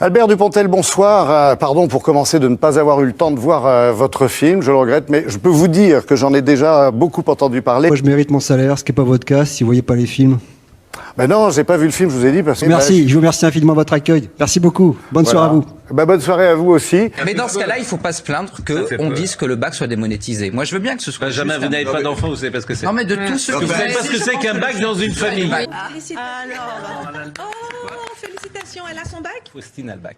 Albert Dupontel, bonsoir. Pardon pour commencer de ne pas avoir eu le temps de voir votre film, je le regrette, mais je peux vous dire que j'en ai déjà beaucoup entendu parler. Moi, je mérite mon salaire, ce qui n'est pas votre cas, si vous voyez pas les films. Ben non, j'ai pas vu le film, je vous ai dit. Parce que Merci, je vous remercie infiniment de votre accueil. Merci beaucoup. Bonne soirée à vous. Bonne soirée à vous aussi. Mais dans ce cas-là, il ne faut pas se plaindre qu'on dise que le bac soit démonétisé. Moi, je veux bien que ce soit. Benjamin, vous n'avez pas d'enfant, vous savez pas ce que c'est. Non, mais de tout ce que vous savez pas ce que c'est qu'un bac dans une famille. Félicitations, elle a son bac? Faustine a le bac.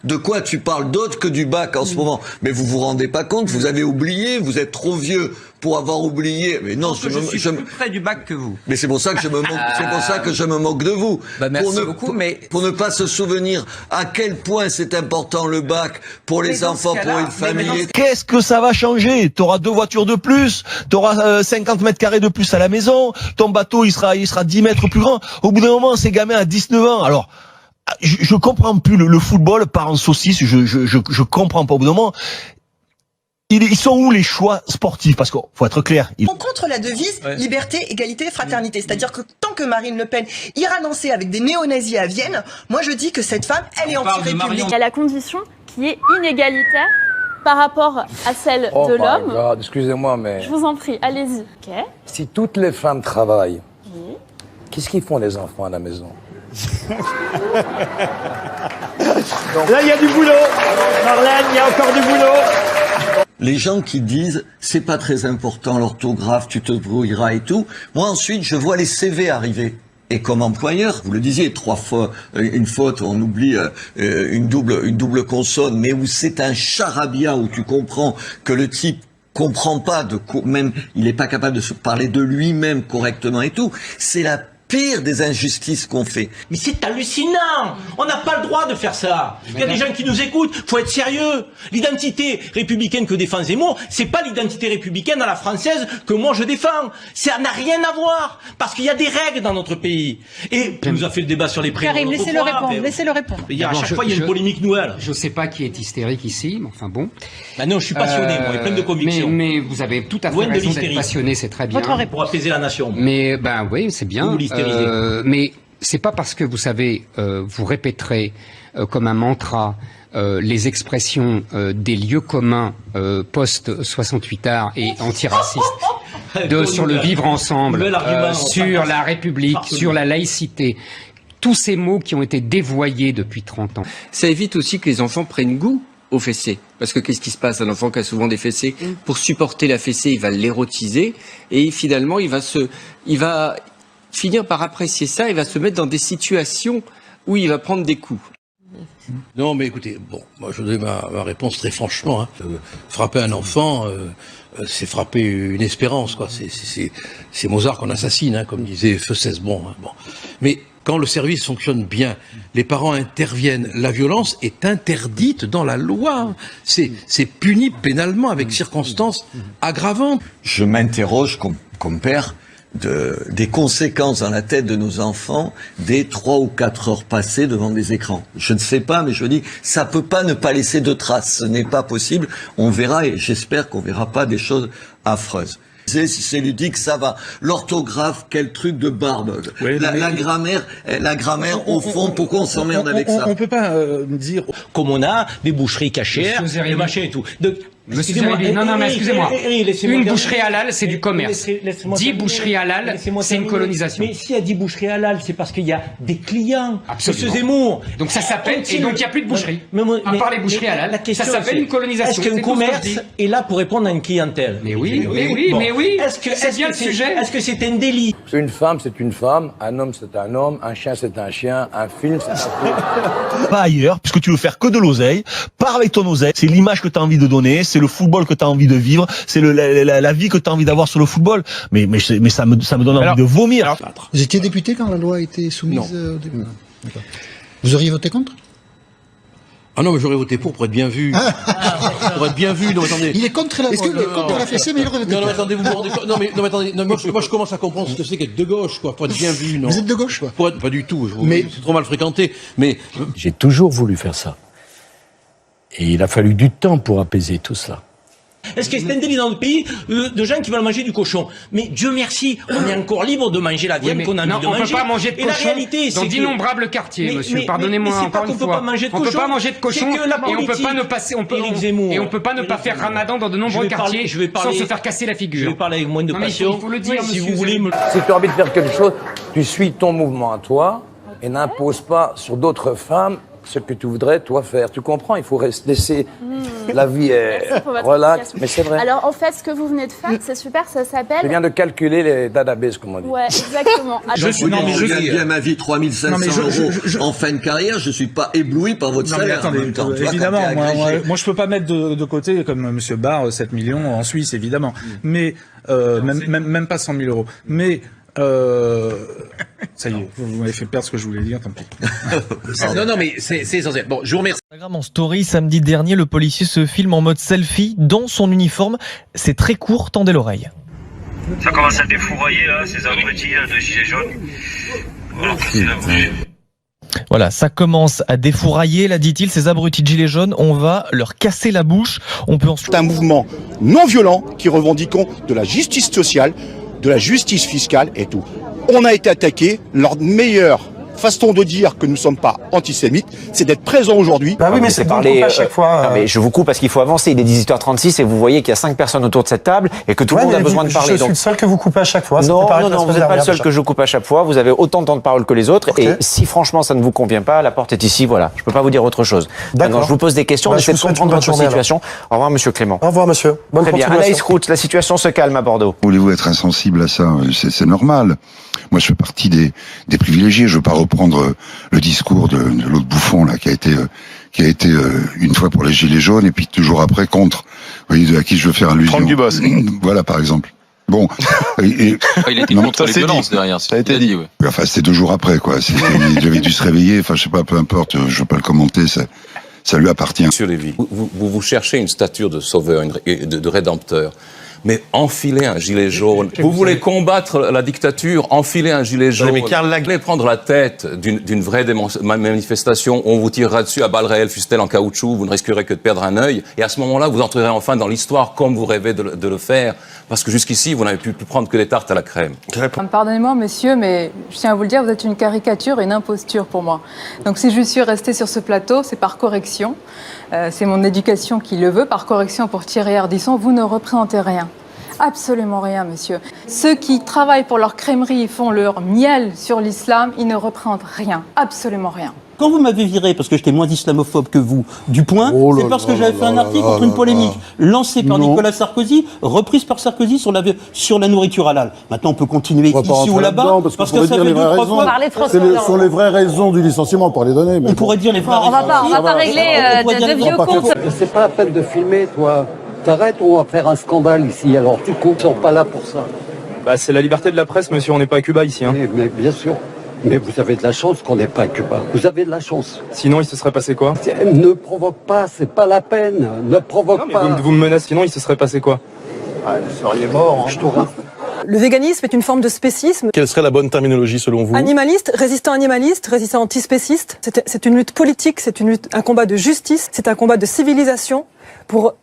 De quoi tu parles d'autre que du bac en ce moment? Mais vous vous rendez pas compte, vous avez oublié, vous êtes trop vieux pour avoir oublié. Mais non, je suis plus près du bac que vous. Mais c'est pour ça que je me moque, c'est pour ça que je me moque de vous. Merci beaucoup, mais pour ne pas se souvenir à quel point c'est important le bac pour les enfants, pour une famille. Qu'est-ce que ça va changer? T'auras 2 voitures de plus, t'auras 50 mètres carrés de plus à la maison, ton bateau il sera 10 mètres plus grand. Au bout d'un moment, ces gamins à 19 ans, alors je comprends plus le football part en saucisse, je comprends pas au bout d'un moment. Ils sont où les choix sportifs? Parce qu'il faut être clair. On contre la devise liberté, égalité, fraternité. C'est-à-dire que tant que Marine Le Pen ira danser avec des néo-nazis à Vienne, moi je dis que cette femme, elle est anti-république. Il y a la condition qui est inégalitaire par rapport à celle de l'homme. Excusez-moi, mais... Je vous en prie, allez-y. Ok. Si toutes les femmes travaillent, qu'est-ce qu'ils font les enfants à la maison? Là, il y a du boulot. Marlène, il y a encore du boulot. Les gens qui disent c'est pas très important l'orthographe, tu te brouilleras et tout. Moi ensuite je vois les CV arriver. Et comme employeur, vous le disiez, 3 fois une faute, on oublie une double consonne, mais où c'est un charabia où tu comprends que le type comprend pas même il est pas capable de se parler de lui-même correctement et tout. C'est la pire des injustices qu'on fait. Mais c'est hallucinant. On n'a pas le droit de faire ça. Il y a des gens qui nous écoutent. Faut être sérieux. L'identité républicaine que défend Zemmour, c'est pas l'identité républicaine à la française que moi je défends. Ça n'a rien à voir. Parce qu'il y a des règles dans notre pays. Et on nous a fait le débat sur les prénoms. Karim, laissez-le répondre. Laissez-le répondre. À chaque fois, il y a une polémique nouvelle. Je sais pas qui est hystérique ici, mais enfin bon. Ben non, je suis passionné, moi, et plein de convictions. Mais vous avez tout à fait raison d'être passionné, c'est très bien. Pour apaiser la nation. Mais ben oui, c'est bien. Mais c'est pas parce que vous savez, vous répéterez comme un mantra les expressions des lieux communs post-68 art et antiracistes sur le vivre ensemble, sur la République, sur la laïcité. Tous ces mots qui ont été dévoyés depuis 30 ans. ça évite aussi que les enfants prennent goût aux fessées. Parce que qu'est-ce qui se passe? Un enfant qui a souvent des fessées, pour supporter la fessée, il va l'érotiser et finalement il va finir par apprécier ça, il va se mettre dans des situations où il va prendre des coups. Non, mais écoutez, bon, moi je donne ma réponse très franchement. Frapper un enfant, c'est frapper une espérance, quoi. C'est Mozart qu'on assassine, comme disait Feu Cesbron. Bon. Mais quand le service fonctionne bien, les parents interviennent, la violence est interdite dans la loi. C'est puni pénalement avec circonstances aggravantes. Je m'interroge comme père des conséquences dans la tête de nos enfants des 3 ou 4 heures passées devant des écrans. Je ne sais pas, mais je dis, ça peut pas ne pas laisser de traces. Ce n'est pas possible. On verra, et j'espère qu'on verra pas des choses affreuses. Si c'est ludique, ça va. L'orthographe, quel truc de barbe. Oui, la grammaire, au fond, pourquoi on s'emmerde avec ça? On peut pas dire, comme on a des boucheries cachères, des machins et tout. Monsieur Zeribi, non, mais excusez-moi. Une boucherie halal, c'est du commerce. 10 boucheries halal, c'est une colonisation. Mais s'il y a 10 boucheries halal, c'est parce qu'il y a des clients. Absolument. Monsieur Zemmour. Donc ça s'appelle, et donc il n'y a plus de boucherie. À part les boucheries halal, ça s'appelle une colonisation. Est-ce qu'un commerce est là pour répondre à une clientèle? Mais oui. C'est bien le sujet. Est-ce que c'est un délit? Une femme, c'est une femme. Un homme, c'est un homme. Un chien, c'est un chien. Un film, c'est un film. Pas ailleurs, puisque tu veux faire que de l'oseille. Pars avec ton oseille. C'est l'image que tu as envie de donner. C'est le football que tu as envie de vivre. C'est la vie que tu as envie d'avoir sur le football. Mais ça me donne envie de vomir. Vous étiez député quand la loi a été soumise au début? D'accord. Vous auriez voté contre? Ah non, mais j'aurais voté pour être bien vu. Pour être bien vu, non, attendez. Il est contre la, contre la fessée, mais il aurait voté non, attendez, vous vous rendez compte. Non, mais attendez, moi je commence à comprendre ce que c'est qu'être de gauche, quoi, pour être bien vu, non. Vous êtes de gauche, quoi? Pour être, pas du tout, mais c'est trop mal fréquenté, mais... J'ai toujours voulu faire ça. Et il a fallu du temps pour apaiser tout cela. Est-ce que c'est un délit dans notre pays de gens qui veulent manger du cochon? Mais Dieu merci, on est encore libre de manger la viande qu'on a envie de manger. On peut pas manger de cochon et la réalité, dans d'innombrables quartiers, monsieur. Pardonnez-moi encore une fois. On peut pas manger de cochon et on peut pas ne pas et on peut pas ne pas faire Ramadan dans de nombreux quartiers sans se faire casser la figure. Je vais parler avec moins de passion. Il faut le dire, si monsieur. vous voulez me... Si tu as envie de faire quelque chose, tu suis ton mouvement à toi et n'impose pas sur d'autres femmes ce que tu voudrais, toi, faire. Tu comprends? Il faut laisser la vie relax. Mais c'est vrai. Alors, en fait, ce que vous venez de faire, c'est super, ça s'appelle... Je viens de calculer les database, comme on dit. Ouais, exactement. Je gagne bien ma vie, 3 500 € en fin de carrière, je suis pas ébloui par votre salaire. Attendez, évidemment, moi je peux pas mettre de côté, comme M. Barr, 7 millions en Suisse, évidemment. Mais, même pas 100 000 €. Mais, ça y est, vous m'avez fait perdre ce que je voulais dire, tant pis. Non, mais c'est essentiel. Bon, je vous remercie. En story, samedi dernier, le policier se filme en mode selfie dans son uniforme. C'est très court, tendez l'oreille. Ça commence à défourailler, là, ces abrutis de gilets jaunes. Voilà, ça commence à défourailler, là dit-il, ces abrutis de gilets jaunes, on va leur casser la bouche. On peut ensuite... C'est un mouvement non violent qui revendiquons de la justice sociale, de la justice fiscale et tout. On a été attaqué, leur meilleure façon de dire que nous ne sommes pas antisémites, c'est d'être présent aujourd'hui. Bah oui, mais c'est parler à chaque fois. Non, mais je vous coupe parce qu'il faut avancer. Il est 18h36 et vous voyez qu'il y a 5 personnes autour de cette table et que tout le monde a besoin de parler. Je suis le seul que vous coupez à chaque fois. Non, vous n'êtes pas le seul que je coupe à chaque fois. Vous avez autant de temps de parole que les autres. Et si franchement ça ne vous convient pas, la porte est ici. Voilà, je peux pas vous dire autre chose. Maintenant, je vous pose des questions. Essayez de comprendre votre situation. Au revoir, monsieur Clément. Au revoir, monsieur. Bonne Très bien. Anaïs Roux, la situation se calme à Bordeaux. Voulez-vous être insensible à ça? C'est normal. Moi, je fais partie des privilégiés. Je veux pas reprendre le discours de l'autre bouffon là qui a été une fois pour les gilets jaunes et puis toujours après contre. Vous voyez à qui je veux faire allusion? Franck Dubos. Voilà, par exemple. Bon. Il était contre les violences derrière. Ça a été dit. Ouais. Enfin, c'était 2 jours après, quoi. Il avait dû se réveiller. Enfin, je sais pas, peu importe. Je veux pas le commenter. Ça lui appartient. Monsieur Lévy, vous cherchez une stature de sauveur, de rédempteur. Mais enfilez un gilet jaune. Vous voulez combattre la dictature, enfilez un gilet jaune. Mais Karl Vous voulez prendre la tête d'une vraie manifestation, on vous tirera dessus à balles réelles, fût-elle en caoutchouc, vous ne risquerez que de perdre un œil. Et à ce moment-là, vous entrerez enfin dans l'histoire comme vous rêvez de le faire. Parce que jusqu'ici, vous n'avez pu prendre que des tartes à la crème. Pardonnez-moi, monsieur, mais je tiens à vous le dire, vous êtes une caricature et une imposture pour moi. Donc si je suis restée sur ce plateau, c'est par correction. C'est mon éducation qui le veut. Par correction pour Thierry Ardisson, vous ne représentez rien. Absolument rien, monsieur. Ceux qui travaillent pour leur crèmerie et font leur miel sur l'islam, ils ne représentent rien. Absolument rien. Quand vous m'avez viré parce que j'étais moins islamophobe que vous, du point, c'est parce que j'avais fait un article contre une polémique lancée par Nicolas Sarkozy, reprise par Sarkozy sur la nourriture halal. Maintenant, on peut continuer ici ou là-bas, parce que ça fait 2-3 fois. Ce sont les vraies raisons du licenciement pour les donner. On pourrait dire les vraies raisons. On va pas régler de vieux comptes. C'est pas la peine de filmer, toi. T'arrêtes ou on va faire un scandale ici, alors tu coupes, ils sont pas là pour ça. Bah, c'est la liberté de la presse, monsieur, on n'est pas à Cuba ici. Hein. Mais bien sûr, mais vous avez de la chance qu'on n'est pas à Cuba. Vous avez de la chance. Sinon, il se serait passé quoi? Ne provoque pas, c'est pas la peine, ne provoque pas. Vous me menacez, sinon il se serait passé quoi? Vous seriez mort, hein. Je t'aurais. Le véganisme est une forme de spécisme. Quelle serait la bonne terminologie selon vous? Animaliste, résistant antispéciste. C'est une lutte politique, c'est un combat de justice, c'est un combat de civilisation pour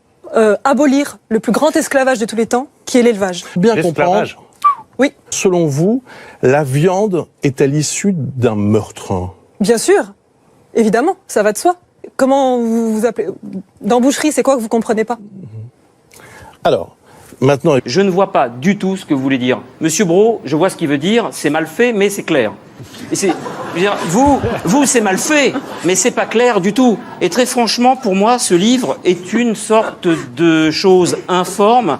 abolir le plus grand esclavage de tous les temps, qui est l'élevage. Bien comprendre. Oui. Selon vous, la viande est-elle issue d'un meurtre? Bien sûr, évidemment, ça va de soi. Comment vous appelez? Dans boucherie, c'est quoi que vous comprenez pas? Alors, maintenant... Je ne vois pas du tout ce que vous voulez dire. Monsieur Brault, je vois ce qu'il veut dire, c'est mal fait, mais c'est clair. Et c'est, je veux dire, vous, c'est mal fait, mais c'est pas clair du tout. Et très franchement, pour moi, ce livre est une sorte de chose informe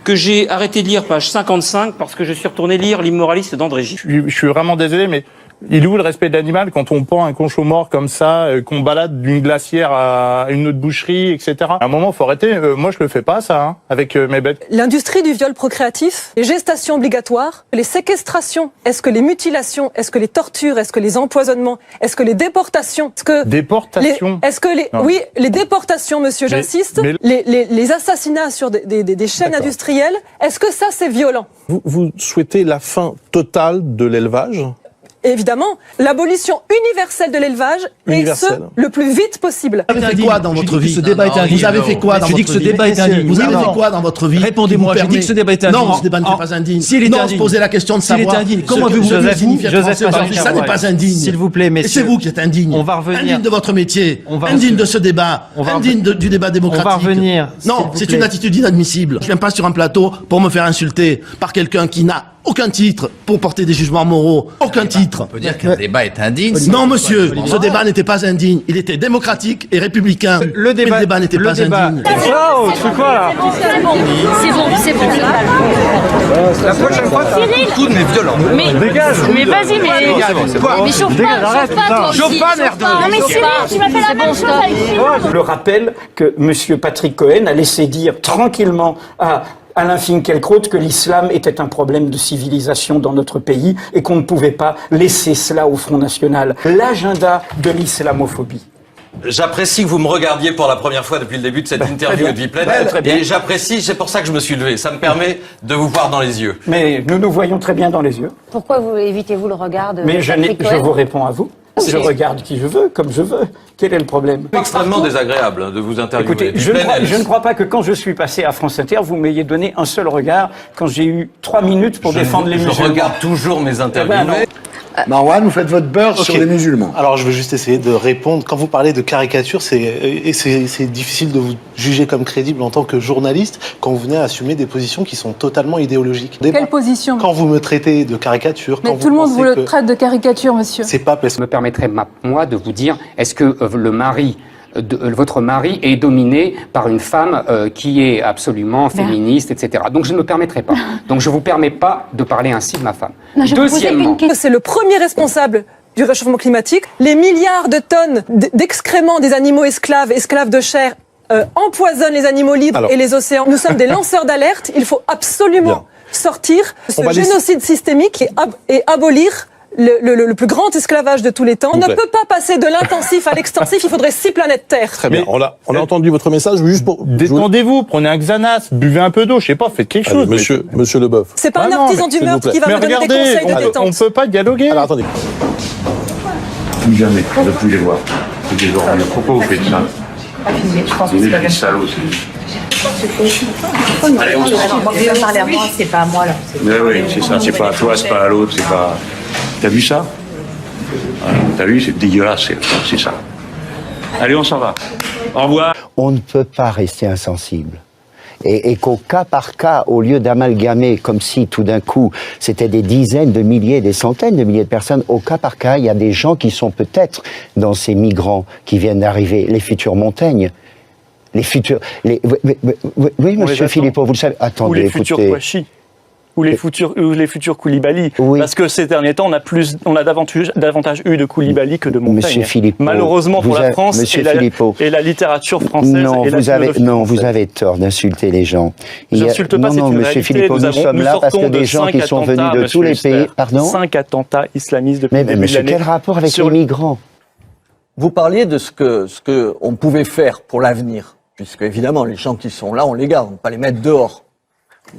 que j'ai arrêté de lire, page 55, parce que je suis retourné lire L'immoraliste d'André Gide. Je suis vraiment désolé, mais il est où le respect de l'animal quand on pend un concho mort comme ça, qu'on balade d'une glacière à une autre boucherie, etc. À un moment, faut arrêter. Moi, je le fais pas, ça, hein, avec mes bêtes. L'industrie du viol procréatif, les gestations obligatoires, les séquestrations, est-ce que les mutilations, est-ce que les tortures, est-ce que les empoisonnements, est-ce que les déportations, Déportations. Oui, les déportations, monsieur, j'insiste, les assassinats sur des chaînes industrielles, est-ce que ça, c'est violent? Vous souhaitez la fin totale de l'élevage? évidemment, l'abolition universelle de l'élevage et ce, le plus vite possible. Vous avez fait quoi dans votre vie? Vous avez fait quoi dans votre vie? Je dis que ce débat est indigne. Vous avez fait quoi dans votre vie? Répondez-moi, je dis que ce débat est indigne. Non, ce débat n'est pas indigne. S'il est indigne. Non, posez la question de savoir. Comment avez-vous signifié français aujourd'hui? Ça n'est pas indigne. S'il vous plaît, messieurs. Et c'est vous qui êtes indigne. On va revenir. Indigne de votre métier. Indigne de ce débat. Indigne du débat démocratique. On va revenir. Non, c'est une attitude inadmissible. Je viens pas sur un plateau pour me faire insulter par quelqu'un qui n'a aucun titre pour porter des jugements moraux. Aucun titre. On peut dire qu'un débat est indigne. Non, monsieur, ce débat n'était pas indigne. Il était démocratique et républicain. Le débat n'était pas indigne. Oh, tu fais quoi là? C'est bon. La prochaine fois, Cyril, mais violent. Mais vas-y, mais chauffe pas, chauffe pas, merde. Non mais Cyril, tu m'as fait la même chose avec Cyril. Je le rappelle que M. Patrick Cohen a laissé dire tranquillement à Alain Finkielkraut que l'islam était un problème de civilisation dans notre pays et qu'on ne pouvait pas laisser cela au Front National. L'agenda de l'islamophobie. J'apprécie que vous me regardiez pour la première fois depuis le début de cette interview de Vie pleine. Et j'apprécie, c'est pour ça que je me suis levé. Ça me permet de vous voir dans les yeux. Mais nous nous voyons très bien dans les yeux. Pourquoi évitez-vous le regard de Mais je vous réponds à vous. Je regarde qui je veux, comme je veux. Quel est le problème? C'est extrêmement désagréable de vous interviewer. Écoutez, je ne crois pas que quand je suis passé à France Inter, vous m'ayez donné un seul regard quand j'ai eu 3 minutes pour défendre les musulmans. Je regarde toujours mes interviews. Marwan, vous faites votre beurre sur les musulmans. Alors je veux juste essayer de répondre. Quand vous parlez de caricature, c'est difficile de vous juger comme crédible en tant que journaliste quand vous venez à assumer des positions qui sont totalement idéologiques. Quelle position? Quand vous me traitez de caricature, mais tout le monde vous le traite de caricature, monsieur. C'est pas parce que... me permettrait, moi, de vous dire, est-ce que votre mari est dominé par une femme qui est absolument féministe, etc. Donc je ne me permettrai pas. Donc je ne vous permets pas de parler ainsi de ma femme. Deuxièmement, c'est le premier responsable du réchauffement climatique. Les milliards de tonnes d'excréments des animaux esclaves de chair, empoisonnent les animaux libres et les océans. Nous sommes des lanceurs d'alerte. Il faut absolument sortir ce génocide systémique et abolir le plus grand esclavage de tous les temps. On ne peut pas passer de l'intensif à l'extensif, il faudrait 6 planètes Terre. Très bien, on a entendu votre message, juste pour... Détendez-vous, prenez un Xanax, buvez un peu d'eau, je sais pas, faites quelque chose. Monsieur Leboeuf. C'est pas un artisan du meurtre qui va me donner des conseils de détente. On peut pas dialoguer. Alors attendez. Plus jamais, ne plus les voir. C'est désormais. Pourquoi vous faites ça? Je pense que c'est pas salaud, Allez, on va parler à moi, c'est pas à moi là. Mais oui, c'est ça, c'est pas à toi, c'est pas à l'autre, c'est pas... T'as vu ça? T'as vu, c'est dégueulasse, c'est ça. Allez, on s'en va. Au revoir. On ne peut pas rester insensible. Et qu'au cas par cas, au lieu d'amalgamer comme si tout d'un coup c'était des dizaines de milliers, des centaines de milliers de personnes, au cas par cas, il y a des gens qui sont peut-être dans ces migrants qui viennent d'arriver, les futures Montagnes. Les futurs... Oui, monsieur Philippot, vous le savez. Attendez, ou les futurs Kouachi. Ou les futurs Koulibaly. Oui. Parce que ces derniers temps, on a davantage eu de Koulibaly que de Montaigne. Monsieur Philippot, malheureusement pour la France et la littérature française. Non, vous avez tort d'insulter les gens. J'insulte pas, c'est une monsieur Philippot, nous sommes là parce que des gens qui sont venus de tous les pays... Pardon ? 5 attentats islamistes depuis le début de l'année. Mais quel rapport avec les migrants ? Vous parliez de ce que on pouvait faire pour l'avenir, puisque évidemment les gens qui sont là, on les garde, on ne peut pas les mettre dehors.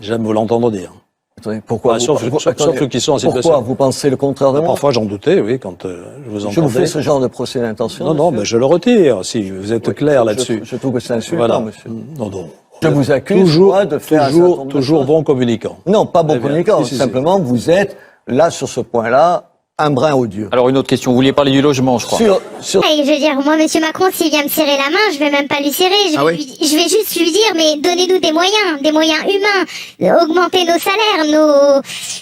J'aime vous l'entendre dire. Attendez, pourquoi sauf ceux qui sont en situation. Pourquoi vous pensez le contraire de moi? Parfois j'en doutais, oui, quand je vous entendais. Je vous fais ce genre de procès d'intention. Non, mais je le retire, si vous êtes clair là-dessus. Je trouve que c'est insultant, monsieur. Non. Je vous accuse de faire toujours bon communicant. Non, pas bon communicant. Simplement, vous êtes là sur ce point-là. Un brin odieux. Alors une autre question, vous vouliez parler du logement, je crois. Je veux dire, moi, monsieur Macron, s'il vient me serrer la main, je vais même pas lui serrer. Je vais juste lui dire, mais donnez-nous des moyens humains, augmenter nos salaires,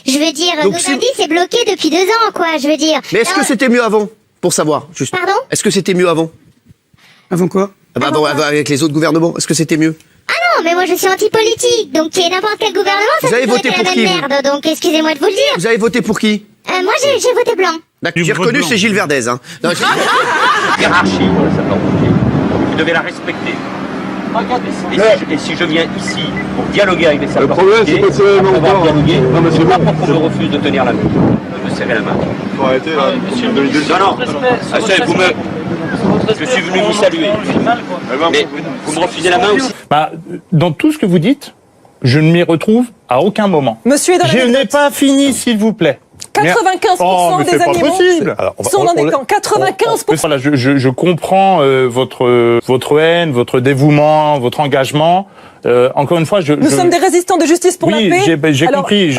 je veux dire, donc, nos indices est bloqué depuis 2 ans, quoi, je veux dire. Mais est-ce que c'était mieux avant, pour savoir, juste. Pardon? Est-ce que c'était mieux avant? Avant quoi? Avant, avec les autres gouvernements, est-ce que c'était mieux? Ah non, mais moi je suis anti-politique, donc n'importe quel gouvernement, ça peut être la même merde, donc excusez-moi de vous le dire. Vous avez voté pour qui? Moi j'ai voté blanc. D'accord, j'ai reconnu, c'est Gilles Verdez, hein. Hiérarchie pour les sapeurs-pompiers. Vous devez la respecter. Et si je viens ici pour dialoguer avec les sapeurs-pompiers, après dialoguer, c'est pas pour qu'on me refuse de tenir la main. De me serrer la main. Faut arrêter là. Je suis venu vous saluer. Mais vous me refusez la main aussi. Dans tout ce que vous dites, je ne m'y retrouve à aucun moment. Monsieur est dans je n'ai pas fini, s'il vous plaît. 95% des animaux sont dans des camps. 95%. Voilà, je comprends votre haine, votre dévouement, votre engagement. Encore une fois, nous sommes des résistants de justice pour la paix. J'ai compris.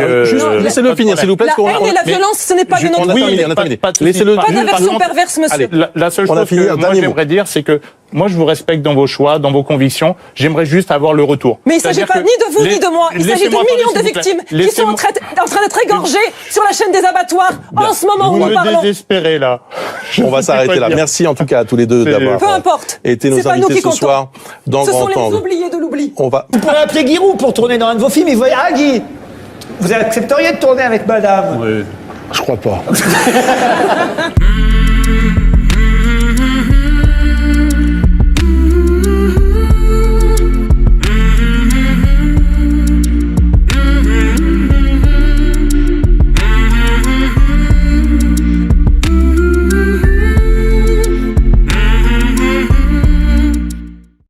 Laissez-le finir, s'il vous plaît. La haine et la violence, ce n'est pas de notre côté. Laissez-le. Pas d'aversion perverse, monsieur. La seule chose que moi j'aimerais dire, c'est que moi, je vous respecte dans vos choix, dans vos convictions. J'aimerais juste avoir le retour. Mais il ne s'agit pas ni de vous ni de moi. Il s'agit de millions de victimes qui sont en train d'être égorgées sur la chaîne des abattoirs en ce moment où nous parlons. Vous me désespérez, là. On va s'arrêter là. Merci en tout cas à tous les deux d'avoir été nos invités ce soir dans Grand Angle. Ce sont les oubliés de l'oubli. Vous pourrez appeler Giroud pour tourner dans un de vos films. Il va dire, ah Guy, vous accepteriez de tourner avec madame? Oui. Je crois pas.